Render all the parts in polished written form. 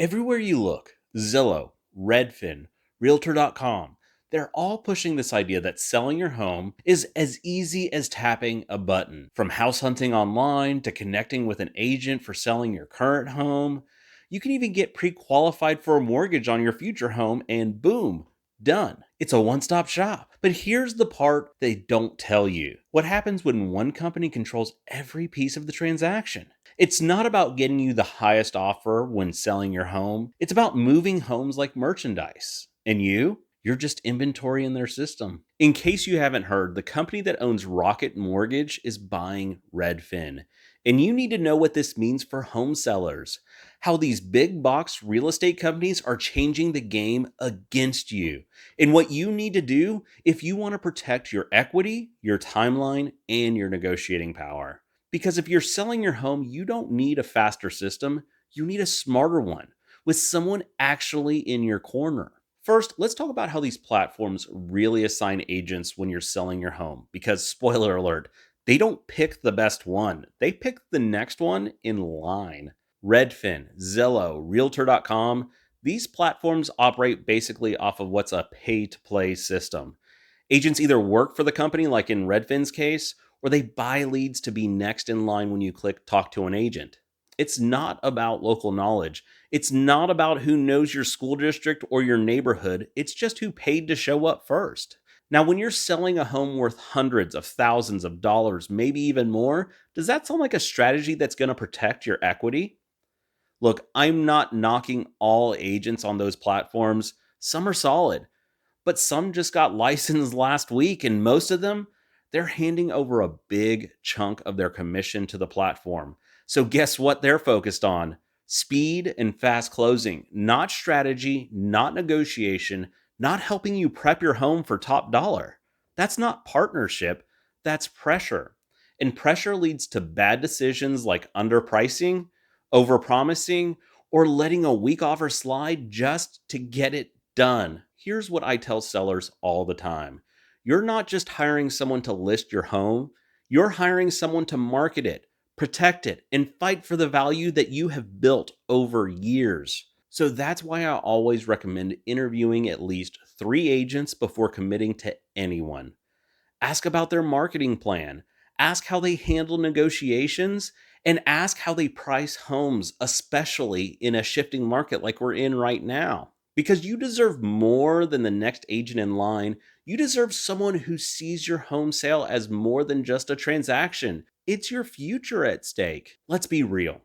Everywhere you look, Zillow, Redfin, Realtor.com, they're all pushing this idea that selling your home is as easy as tapping a button. From house hunting online to connecting with an agent for selling your current home, you can even get pre qualified for a mortgage on your future home, and boom, done. It's a one stop shop. But here's the part they don't tell you: what happens when one company controls every piece of the transaction? It's not about getting you the highest offer when selling your home. It's about moving homes like merchandise. And you're just inventory in their system. In case you haven't heard, the company that owns Rocket Mortgage is buying Redfin. And you need to know what this means for home sellers. How these big box real estate companies are changing the game against you. And what you need to do if you want to protect your equity, your timeline, and your negotiating power. Because if you're selling your home, you don't need a faster system, you need a smarter one with someone actually in your corner. First, let's talk about how these platforms really assign agents when you're selling your home. Because, spoiler alert, they don't pick the best one, they pick the next one in line. Redfin, Zillow, Realtor.com, these platforms operate basically off of what's a pay to play system. Agents either work for the company, like in Redfin's case, or they buy leads to be next in line when you click talk to an agent. It's not about local knowledge. It's not about who knows your school district or your neighborhood. It's just who paid to show up first. Now, when you're selling a home worth hundreds of thousands of dollars, maybe even more, does that sound like a strategy that's going to protect your equity? Look, I'm not knocking all agents on those platforms. Some are solid, but some just got licensed last week, and most of them, they're handing over a big chunk of their commission to the platform. So guess what they're focused on? Speed and fast closing, not strategy, not negotiation, not helping you prep your home for top dollar. That's not partnership, that's pressure. And pressure leads to bad decisions like underpricing, overpromising, or letting a weak offer slide just to get it done. Here's what I tell sellers all the time: you're not just hiring someone to list your home, you're hiring someone to market it, protect it, and fight for the value that you have built over years. So that's why I always recommend interviewing at least 3 agents before committing to anyone. Ask about their marketing plan, ask how they handle negotiations, and ask how they price homes, especially in a shifting market like we're in right now. Because you deserve more than the next agent in line. You deserve someone who sees your home sale as more than just a transaction. It's your future at stake. Let's be real.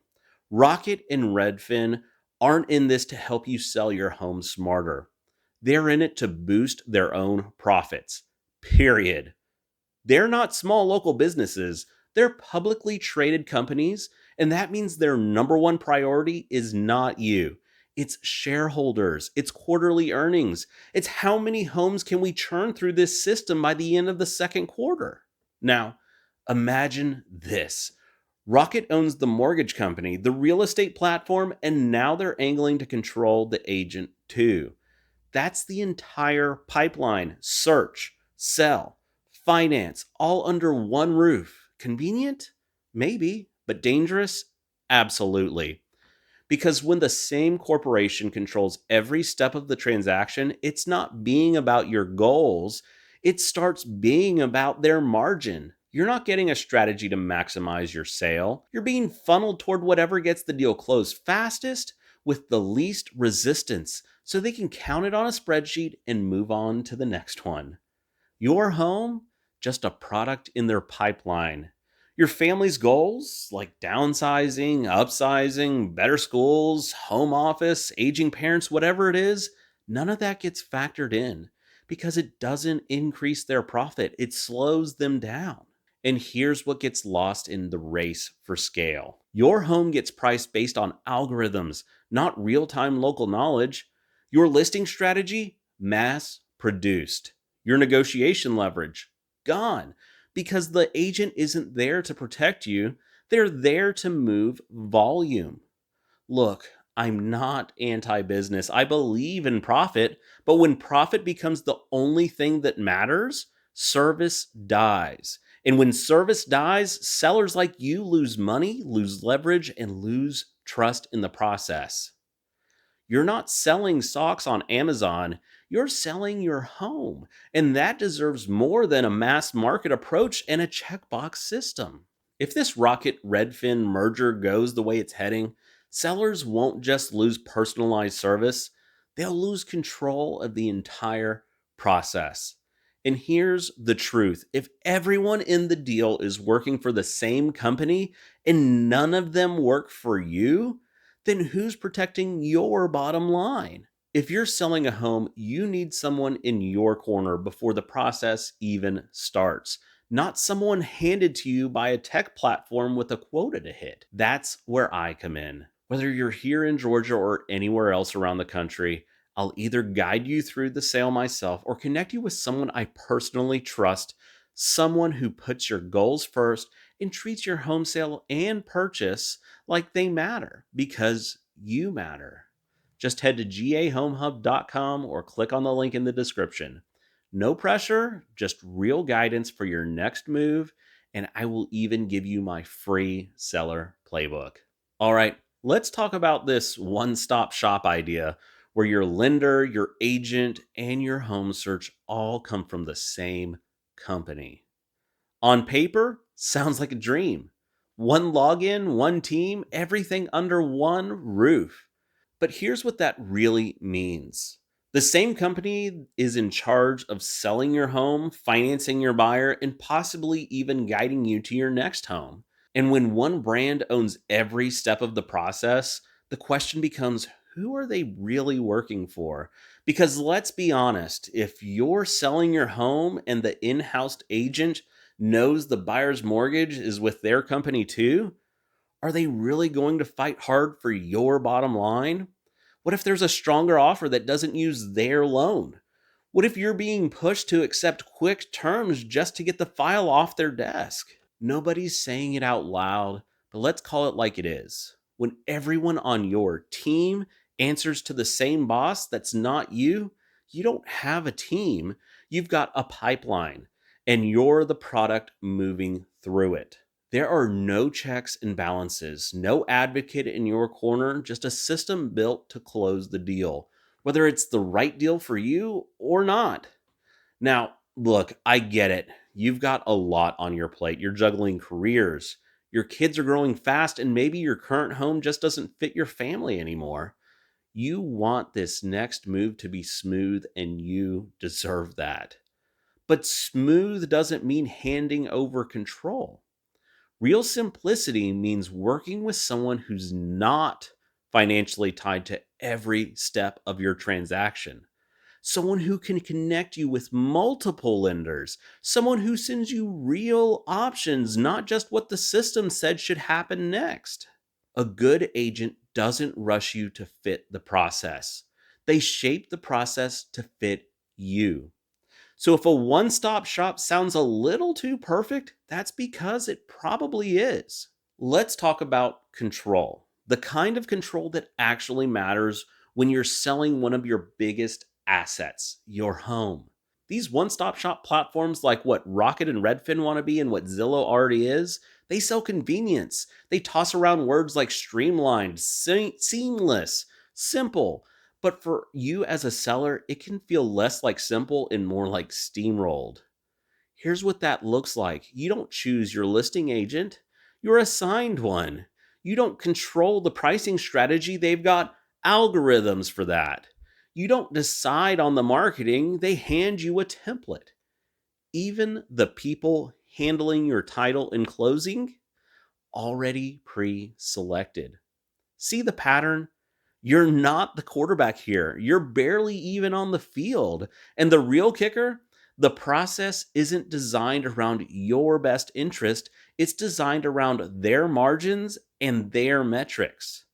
Rocket and Redfin aren't in this to help you sell your home smarter. They're in it to boost their own profits. Period. They're not small local businesses, they're publicly traded companies, and that means their number one priority is not you. It's shareholders, it's quarterly earnings, it's how many homes can we churn through this system by the end of the second quarter. Now, imagine this. Rocket owns the mortgage company, the real estate platform, and now they're angling to control the agent too. That's the entire pipeline: search, sell, finance, all under one roof. Convenient? Maybe, but dangerous? Absolutely. Because when the same corporation controls every step of the transaction, it's not being about your goals, it starts being about their margin. You're not getting a strategy to maximize your sale. You're being funneled toward whatever gets the deal closed fastest with the least resistance so they can count it on a spreadsheet and move on to the next one. Your home, just a product in their pipeline. Your family's goals, like downsizing, upsizing, better schools, home office, aging parents, whatever it is, none of that gets factored in because it doesn't increase their profit. It slows them down. And here's what gets lost in the race for scale: your home gets priced based on algorithms, not real time local knowledge. Your listing strategy, mass produced. Your negotiation leverage, gone. Because the agent isn't there to protect you, they're there to move volume. Look, I'm not anti business. I believe in profit, but when profit becomes the only thing that matters, service dies. And when service dies, sellers like you lose money, lose leverage, and lose trust in the process. You're not selling socks on Amazon, you're selling your home. And that deserves more than a mass market approach and a checkbox system. If this Rocket Redfin merger goes the way it's heading, sellers won't just lose personalized service, they'll lose control of the entire process. And here's the truth: if everyone in the deal is working for the same company and none of them work for you, then who's protecting your bottom line? If you're selling a home, you need someone in your corner before the process even starts, not someone handed to you by a tech platform with a quota to hit. That's where I come in. Whether you're here in Georgia or anywhere else around the country, I'll either guide you through the sale myself or connect you with someone I personally trust, someone who puts your goals first and treats your home sale and purchase like they matter because you matter. Just head to gahomehub.com or click on the link in the description. No pressure, just real guidance for your next move, and I will even give you my free seller playbook. All right, let's talk about this one stop shop idea where your lender, your agent, and your home search all come from the same company. On paper, sounds like a dream. One login, one team, everything under one roof. But here's what that really means: the same company is in charge of selling your home, financing your buyer, and possibly even guiding you to your next home. And when one brand owns every step of the process, the question becomes, who are they really working for? Because let's be honest, if you're selling your home and the in house agent knows the buyer's mortgage is with their company too, are they really going to fight hard for your bottom line? What if there's a stronger offer that doesn't use their loan? What if you're being pushed to accept quick terms just to get the file off their desk? Nobody's saying it out loud, but let's call it like it is. When everyone on your team answers to the same boss that's not you, you don't have a team, you've got a pipeline, and you're the product moving through it. There are no checks and balances, no advocate in your corner, just a system built to close the deal, whether it's the right deal for you or not. Now, look, I get it. You've got a lot on your plate. You're juggling careers. Your kids are growing fast, and maybe your current home just doesn't fit your family anymore. You want this next move to be smooth, and you deserve that. But smooth doesn't mean handing over control. Real simplicity means working with someone who's not financially tied to every step of your transaction. Someone who can connect you with multiple lenders, someone who sends you real options, not just what the system said should happen next. A good agent doesn't rush you to fit the process. They shape the process to fit you. So if a one stop shop sounds a little too perfect, that's because it probably is. Let's talk about control, the kind of control that actually matters when you're selling one of your biggest assets, your home. These one stop shop platforms, like what Rocket and Redfin want to be and what Zillow already is, they sell convenience. They toss around words like streamlined, seamless, simple. But for you as a seller, it can feel less like simple and more like steamrolled. Here's what that looks like: you don't choose your listing agent, you're assigned one. You don't control the pricing strategy, they've got algorithms for that. You don't decide on the marketing, they hand you a template. Even the people handling your title and closing, already pre selected. See the pattern? You're not the quarterback here. You're barely even on the field. And the real kicker: the process isn't designed around your best interest, it's designed around their margins and their metrics.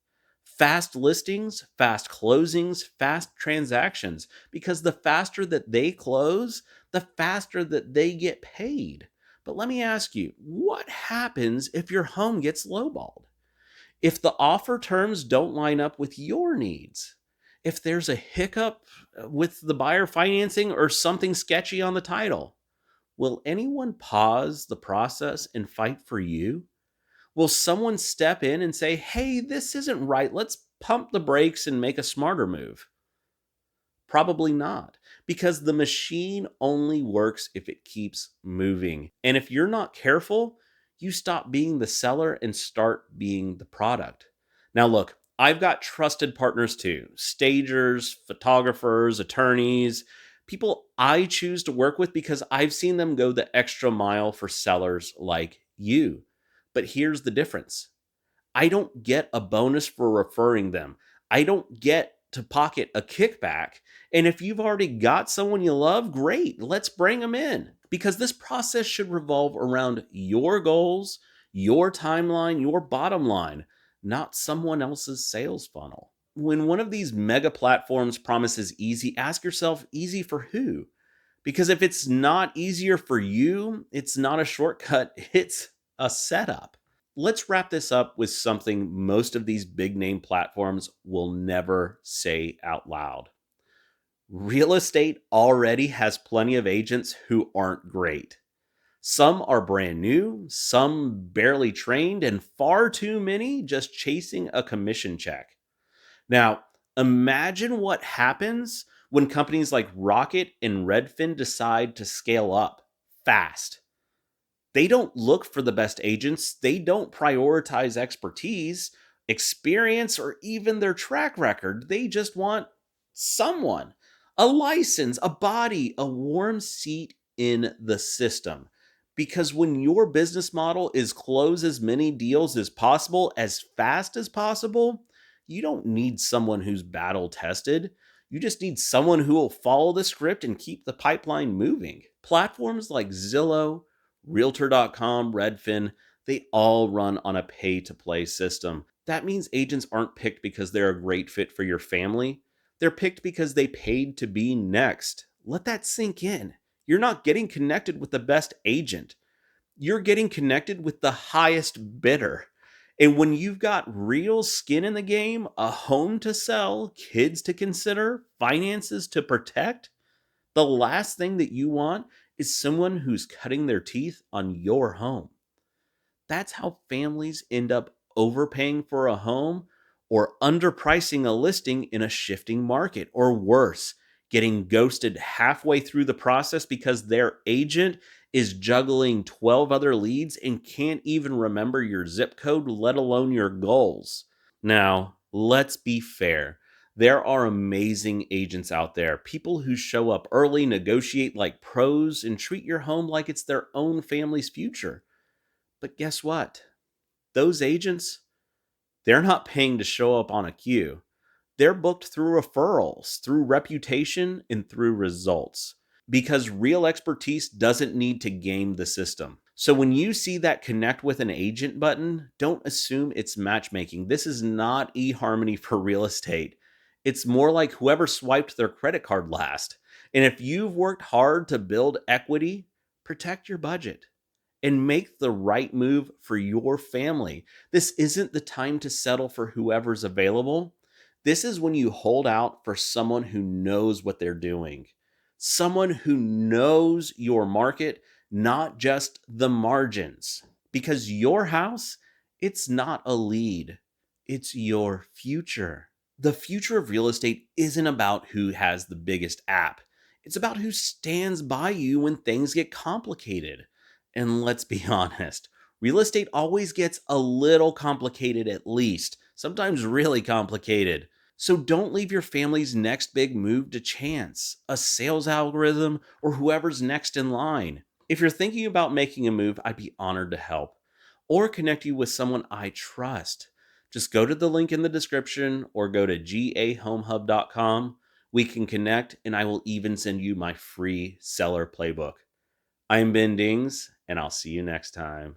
Fast listings, fast closings, fast transactions, because the faster that they close, the faster that they get paid. But let me ask you, what happens if your home gets lowballed? If the offer terms don't line up with your needs, if there's a hiccup with the buyer financing or something sketchy on the title, will anyone pause the process and fight for you? Will someone step in and say, hey, this isn't right, let's pump the brakes and make a smarter move? Probably not, because the machine only works if it keeps moving. And if you're not careful, you stop being the seller and start being the product. Now, look, I've got trusted partners too: stagers, photographers, attorneys, people I choose to work with because I've seen them go the extra mile for sellers like you. But here's the difference: I don't get a bonus for referring them. I don't get to pocket a kickback. And if you've already got someone you love, great, let's bring them in. Because this process should revolve around your goals, your timeline, your bottom line, not someone else's sales funnel. When one of these mega platforms promises easy, ask yourself, easy for who? Because if it's not easier for you, it's not a shortcut, it's a setup. Let's wrap this up with something most of these big name platforms will never say out loud. Real estate already has plenty of agents who aren't great. Some are brand new, some barely trained, and far too many just chasing a commission check. Now, imagine what happens when companies like Rocket and Redfin decide to scale up fast. They don't look for the best agents. They don't prioritize expertise, experience, or even their track record. They just want someone, a license, a body, a warm seat in the system. Because when your business model is close as many deals as fast as possible, you don't need someone who's battle tested. You just need someone who will follow the script and keep the pipeline moving. Platforms like Zillow, Realtor.com, Redfin, they all run on a pay to play system. That means agents aren't picked because they're a great fit for your family. They're picked because they paid to be next. Let that sink in. You're not getting connected with the best agent. You're getting connected with the highest bidder. And when you've got real skin in the game, a home to sell, kids to consider, finances to protect, the last thing that you want is someone who's cutting their teeth on your home. That's how families end up overpaying for a home or underpricing a listing in a shifting market, or worse, getting ghosted halfway through the process because their agent is juggling 12 other leads and can't even remember your zip code, let alone your goals. Now, let's be fair. There are amazing agents out there, people who show up early, negotiate like pros, and treat your home like it's their own family's future. But guess what? Those agents, they're not paying to show up on a queue. They're booked through referrals, through reputation, and through results. Because real expertise doesn't need to game the system. So when you see that connect with an agent button, don't assume it's matchmaking. This is not eHarmony for real estate. It's more like whoever swiped their credit card last. And if you've worked hard to build equity, protect your budget and make the right move for your family. This isn't the time to settle for whoever's available. This is when you hold out for someone who knows what they're doing, someone who knows your market, not just the margins. Because your house, it's not a lead, it's your future. The future of real estate isn't about who has the biggest app. It's about who stands by you when things get complicated. And let's be honest, real estate always gets a little complicated, at least, sometimes really complicated. So don't leave your family's next big move to chance, a sales algorithm, or whoever's next in line. If you're thinking about making a move, I'd be honored to help or connect you with someone I trust. Just go to the link in the description or go to gahomehub.com. We can connect, and I will even send you my free seller playbook. I'm Ben Dings, and I'll see you next time.